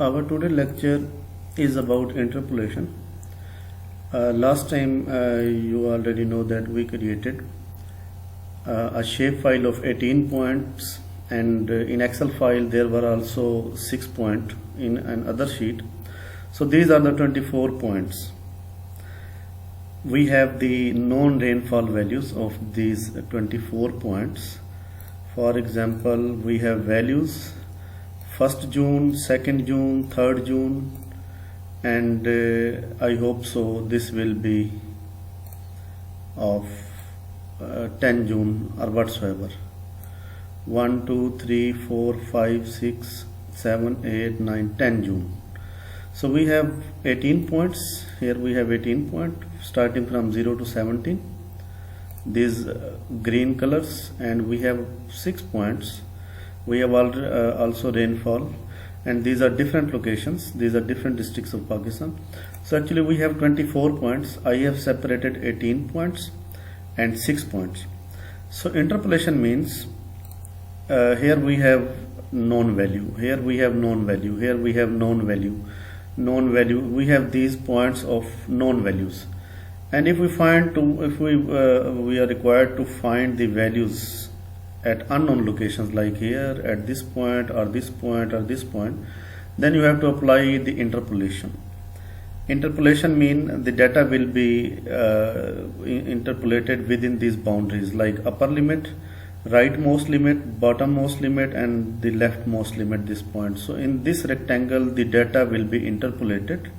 Our today lecture is about interpolation. Last time you already know that we created a shapefile of 18 points, and in Excel file there were also 6 points in another sheet. So these are the 24 points. We have the known rainfall values of these 24 points. For example, we have values 1st June, 2nd June, 3rd June, and I hope so this will be of 10 June or whatsoever. 1, 2, 3, 4, 5, 6, 7, 8, 9, 10 June. So we have 18 points. Here we have 18 points starting from 0 to 17. These green colors, and we have 6 points. We have also rainfall, and these are different locations. These are different districts of Pakistan. So actually we have 24 points. I have separated 18 points and 6 points. So interpolation means here we have known value, here we have known value, here we have known value, known value. We have these points of known values, and if we we are required to find the values at unknown locations, like here at this point or this point or this point, then you have to apply the interpolation. Interpolation means the data will be interpolated within these boundaries, like upper limit, rightmost limit, bottommost limit, and the leftmost limit, this point. So in this rectangle the data will be interpolated.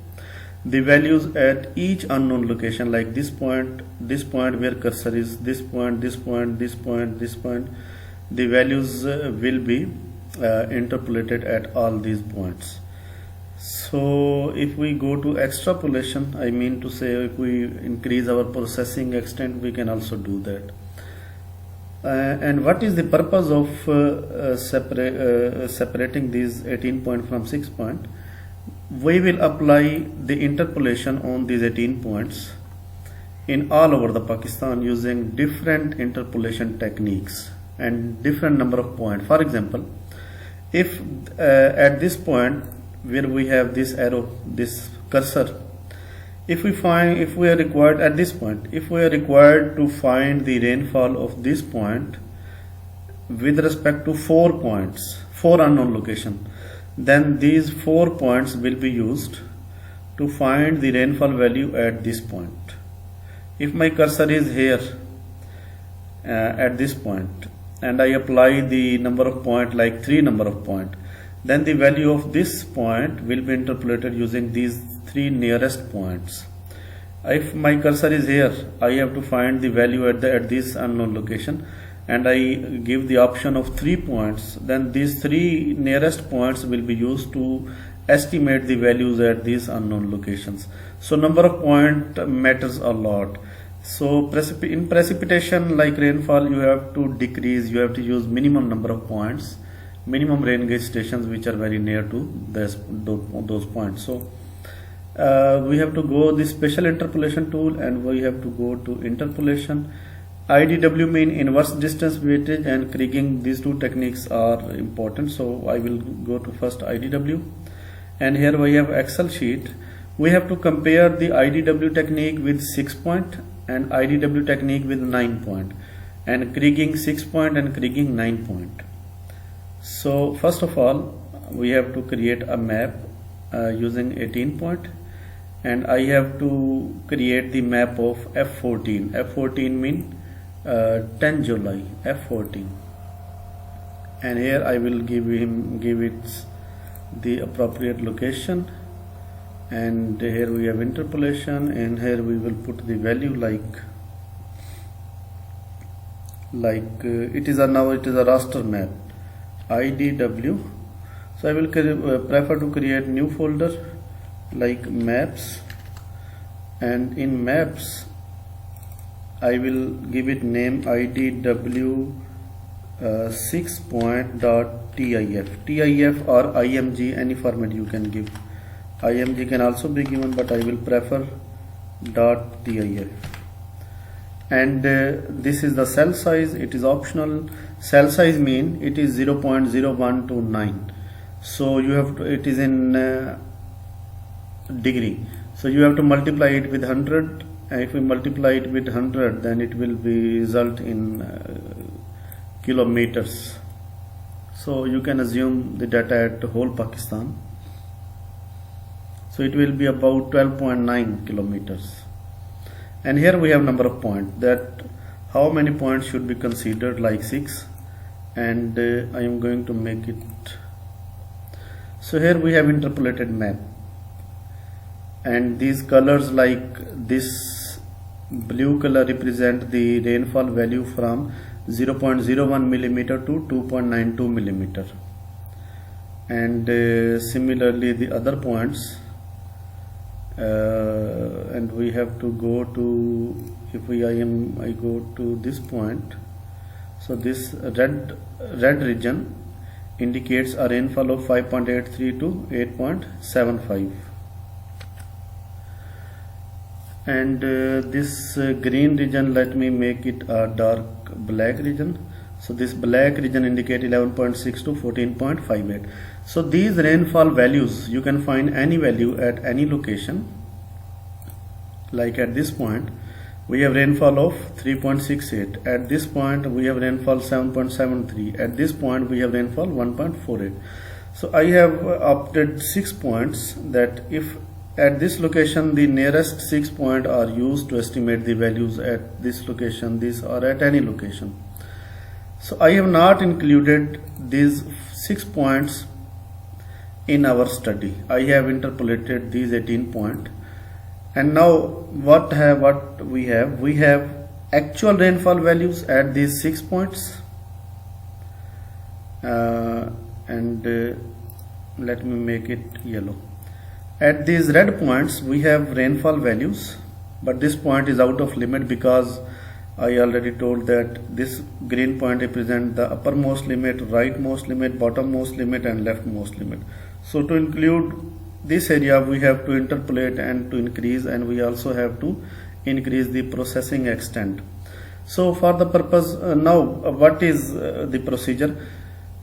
The values at each unknown location, like this point where cursor is, this point, this point, this point, this point, the values will be interpolated at all these points. So if we go to extrapolation, I mean to say, if we increase our processing extent, we can also do that. And what is the purpose of separating these 18 points from 6 points? We will apply the interpolation on these 18 points in all over the Pakistan using different interpolation techniques and different number of points. For example, if at this point where we have this arrow, this cursor, if we are required at this point, if we are required to find the rainfall of this point with respect to 4 points, 4 unknown locations, then these 4 points will be used to find the rainfall value at this point. If my cursor is here at this point, and I apply the number of points, like 3 number of points, then the value of this point will be interpolated using these 3 nearest points. If my cursor is here, I have to find the value at this unknown location, and I give the option of 3 points, then these 3 nearest points will be used to estimate the values at these unknown locations. So number of points matters a lot. So in precipitation, like rainfall, you have to decrease, you have to use minimum number of points, minimum rain gauge stations which are very near to those points. So we have to go this special interpolation tool, and we have to go to interpolation. IDW mean inverse distance weightage and kriging. These 2 techniques are important. So I will go to first IDW, and here we have Excel sheet. We have to compare the IDW technique with 6 point and IDW technique with 9 point, and kriging 6 point and kriging 9 point. So first of all, we have to create a map using 18 point, and I have to create the map of F14. F14 mean 10 July, F14, and here I will give it the appropriate location, and here we have interpolation, and here we will put the value like it is a raster map, IDW. So I will prefer to create new folder like maps, and in maps I will give it name IDW 6.tif, TIF or IMG, any format you can give. IMG can also be given, but I will prefer .tif. And this is the cell size. It is optional. Cell size mean it is 0.0129. So you have to, it is in degree, so you have to multiply it with 100, and if we multiply it with 100 then it will be result in kilometers. So you can assume the data at whole Pakistan. So it will be about 12.9 kilometers. And here we have number of points, that how many points should be considered, like 6, and I am going to make it. So here we have interpolated map, and these colors, like this blue color represent the rainfall value from 0.01 millimeter to 2.92 millimeter, and similarly the other points, and we have to go to, if I go to this point. So this red region indicates a rainfall of 5.83 to 8.75, and this green region, let me make it a dark black region. So this black region indicate 11.6 to 14.58. So these rainfall values, you can find any value at any location. Like at this point we have rainfall of 3.68, at this point we have rainfall 7.73, at this point we have rainfall 1.48. So I have opted 6 points, that if at this location the nearest 6 points are used to estimate the values at this location, these are at any location. So I have not included these 6 points in our study. I have interpolated these 18 points. And now what we have actual rainfall values at these 6 points, and let me make it yellow. At these red points we have rainfall values, but this point is out of limit because I already told that this green point represents the uppermost limit, rightmost limit, bottommost limit, and leftmost limit. So to include this area we have to interpolate and to increase, and we also have to increase the processing extent. So for the purpose, now what is the procedure?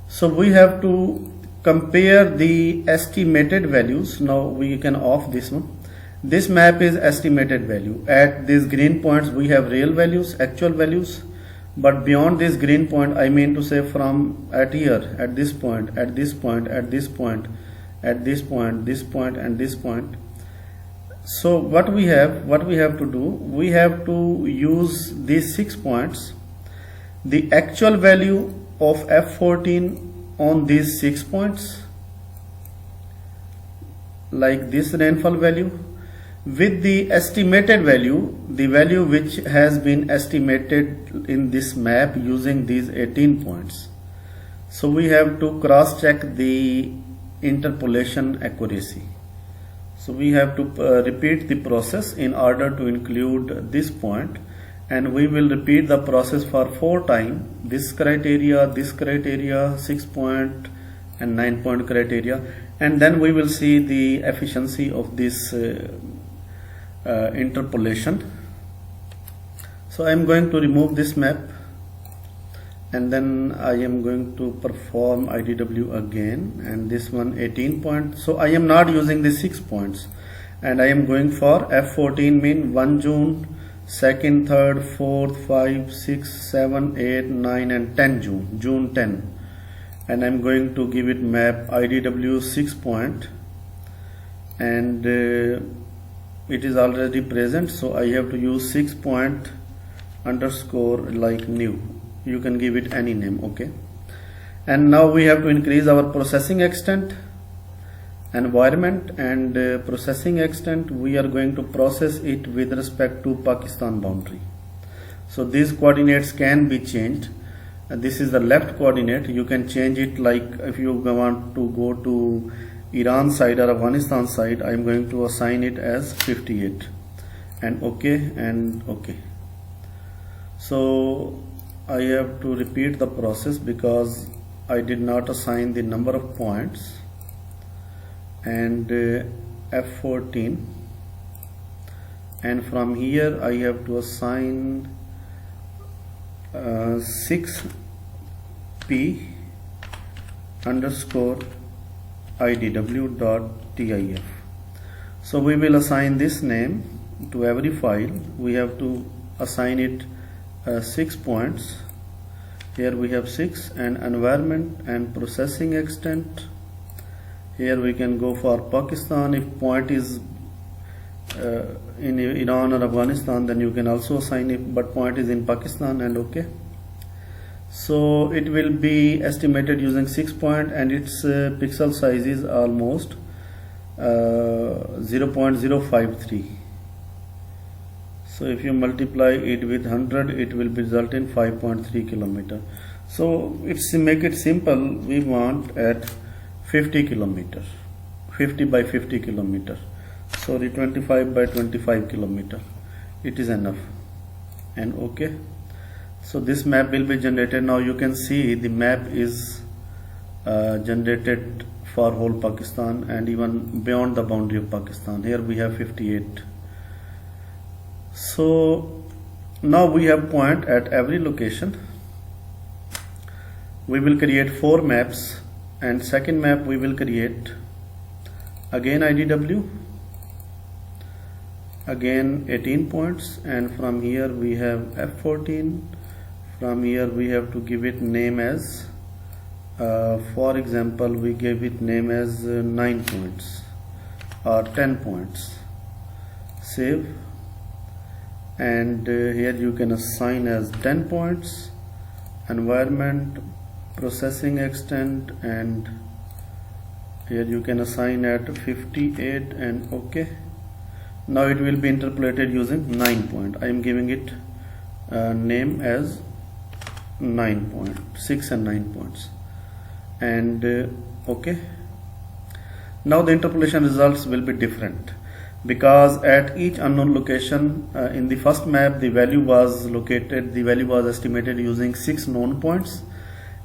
So we have to compare the estimated values. Now we can off this one. This map is estimated value. At these green points we have real values, actual values, but beyond this green point, I mean to say from at here, at this point, at this point, at this point, at this point, this point, and this point. So what we have to do, we have to use these 6 points, the actual value of F14 on these 6 points, like this rainfall value, with the estimated value, the value which has been estimated in this map using these 18 points. So we have to cross check the interpolation accuracy. So we have to repeat the process in order to include this point, and we will repeat the process for 4 times. This criteria, 6 point and 9 point criteria, and then we will see the efficiency of this interpolation. So I am going to remove this map, and then I am going to perform IDW again, and this one 18 points. So I am not using the 6 points, and I am going for F14 mean 1 June, 2nd, 3rd, 4th, 5, 6, 7, 8, 9 and 10 June 10, and I am going to give it map IDW 6 point, and it is already present, so I have to use 6 point underscore like new. You can give it any name, okay. And now we have to increase our processing extent, environment, and processing extent. We are going to process it with respect to Pakistan boundary. So these coordinates can be changed. This is the left coordinate. You can change it, like if you want to go to Iran side or Afghanistan side, I am going to assign it as 58, and okay and okay. So I have to repeat the process because I did not assign the number of points, and F14, and from here I have to assign 6P underscore idw.tif. So we will assign this name to every file. We have to assign it 6 points. Here we have 6, and environment and processing extent. Here we can go for Pakistan. If point is in Iran or Afghanistan, then you can also assign it, but point is in Pakistan, and okay. So it will be estimated using 6 point, and its pixel size is almost 0.053. So if you multiply it with 100, it will result in 5.3 kilometer. So it's make it simple. We want at 50 kilometer, 50 by 50 kilometer. Sorry, 25 by 25 kilometer. It is enough, and okay. So this map will be generated. Now you can see the map is generated for whole Pakistan and even beyond the boundary of Pakistan. Here we have 58. So now we have point at every location. We will create 4 maps, and second map we will create again IDW, again 18 points, and from here we have F14. From here we have to give it name as for example, we gave it name as 9 points or 10 points. Save, and here you can assign as 10 points, environment, processing extent, and here you can assign at 58, and okay. Now it will be interpolated using 9 point. I am giving it name as 9 point, 6 and 9 points, and okay. Now the interpolation results will be different, because at each unknown location in the first map the value was estimated using 6 known points.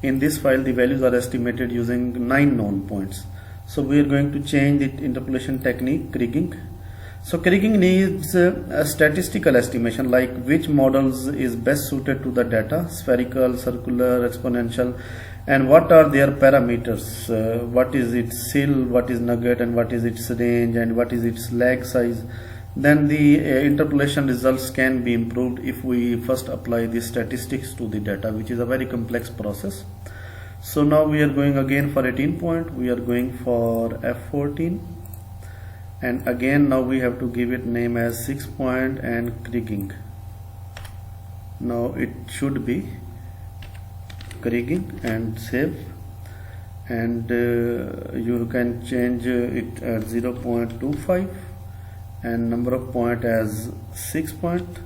In this file the values are estimated using 9 known points. So we are going to change the interpolation technique, kriging. So kriging needs a statistical estimation, like which models is best suited to the data, spherical, circular, exponential, and what are their parameters, what is its sill, what is nugget, and what is its range, and what is its lag size. Then the interpolation results can be improved if we first apply the statistics to the data, which is a very complex process. So now we are going again for 18 point, we are going for F14, and again now we have to give it name as 6 point and kriging. Now it should be kriging, and save, and you can change it at 0.25 and number of point as 6 point.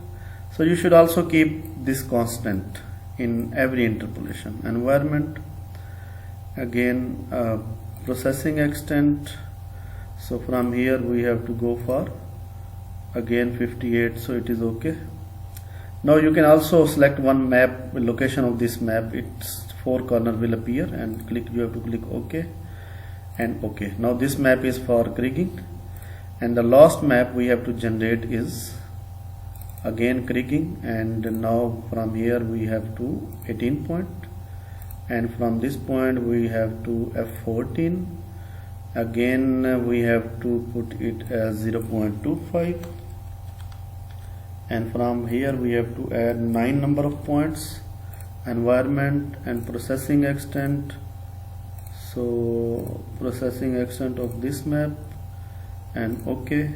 So you should also keep this constant in every interpolation. Environment, again processing extent. So from here we have to go for again 58, so it is okay. Now you can also select one map location of this map, its 4 corner will appear, and you have to click OK and OK. Now this map is for kriging, and the last map we have to generate is again kriging, and now from here we have to 18 point, and from this point we have to F14. Again we have to put it as 0.25, and from here we have to add 9 number of points, environment and processing extent. So processing extent of this map, and okay.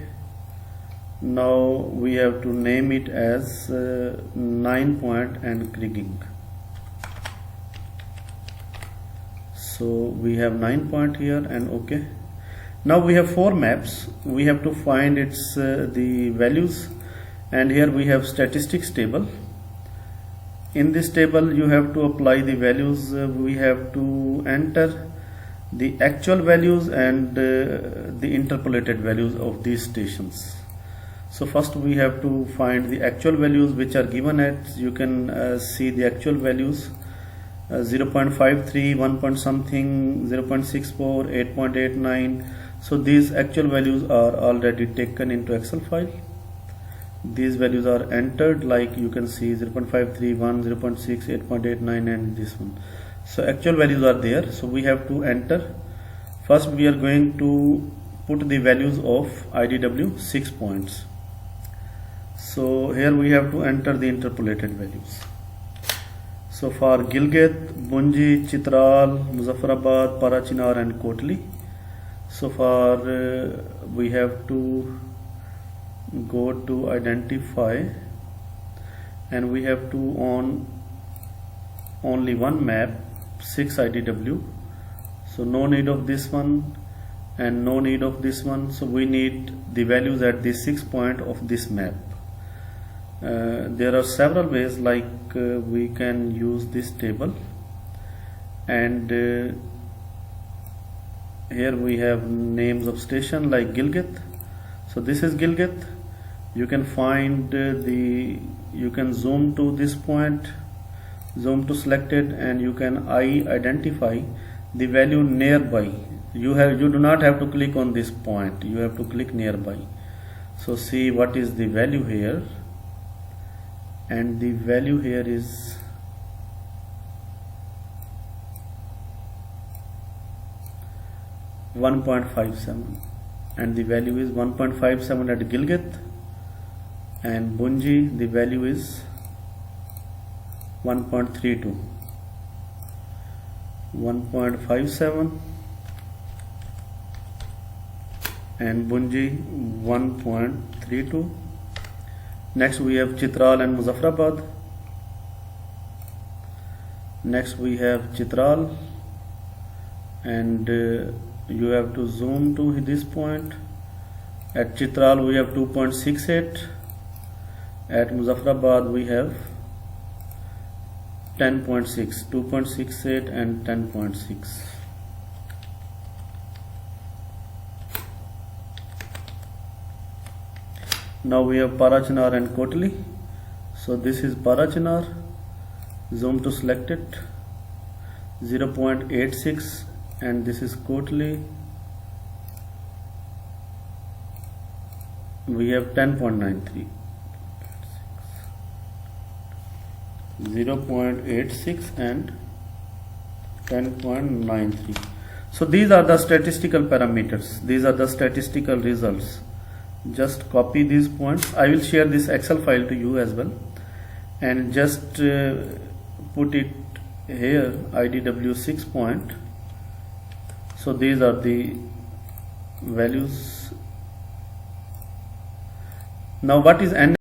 Now we have to name it as 9 point and kriging. So we have 9 point here, and okay. Now we have 4 maps. We have to find its the values, and here we have statistics table. In this table you have to apply the values. We have to enter the actual values and the interpolated values of these stations. So first we have to find the actual values which are given at, you can see the actual values 0.53, 1 point something, 0.64, 8.89. so these actual values are already taken into Excel file. These values are entered, like you can see 0.53, 1, 0.6, 8.89 and this one. So actual values are there, so we have to enter First we are going to put the values of IDW 6 points. So here we have to enter the interpolated values. So for Gilgit, Bunji, Chitral, Muzaffarabad, Parachinar and Kotli. So far we have to go to identify, and we have to on only one map, 6 IDW. So no need of this one and no need of this one. So we need the values at the 6 point of this map. There are several ways, like we can use this table, and here we have names of station like Gilgit. So this is Gilgit. You can find you can zoom to this point, zoom to selected, and you can identify the value nearby. You do not have to click on this point, you have to click nearby. So see what is the value here, and the value here is 1.57, and the value is 1.57 at Gilgit, and Bunji the value is 1.32. 1.57 and Bunji 1.32. Next we have Chitral and Muzaffarabad. Next we have Chitral, and you have to zoom to this point. At Chitral we have 2.68. At Muzaffarabad we have 10.6, 2.68 and 10.6. Now we have Parachinar and Kotli. So this is Parachinar, zoom to select it, 0.86, and this is Kotli, we have 10.93. 0.86 and 10.93. So these are the statistical parameters, these are the statistical results. Just copy these points. I will share this Excel file to you as well, and just put it here, IDW 6 point. So these are the values. Now what is N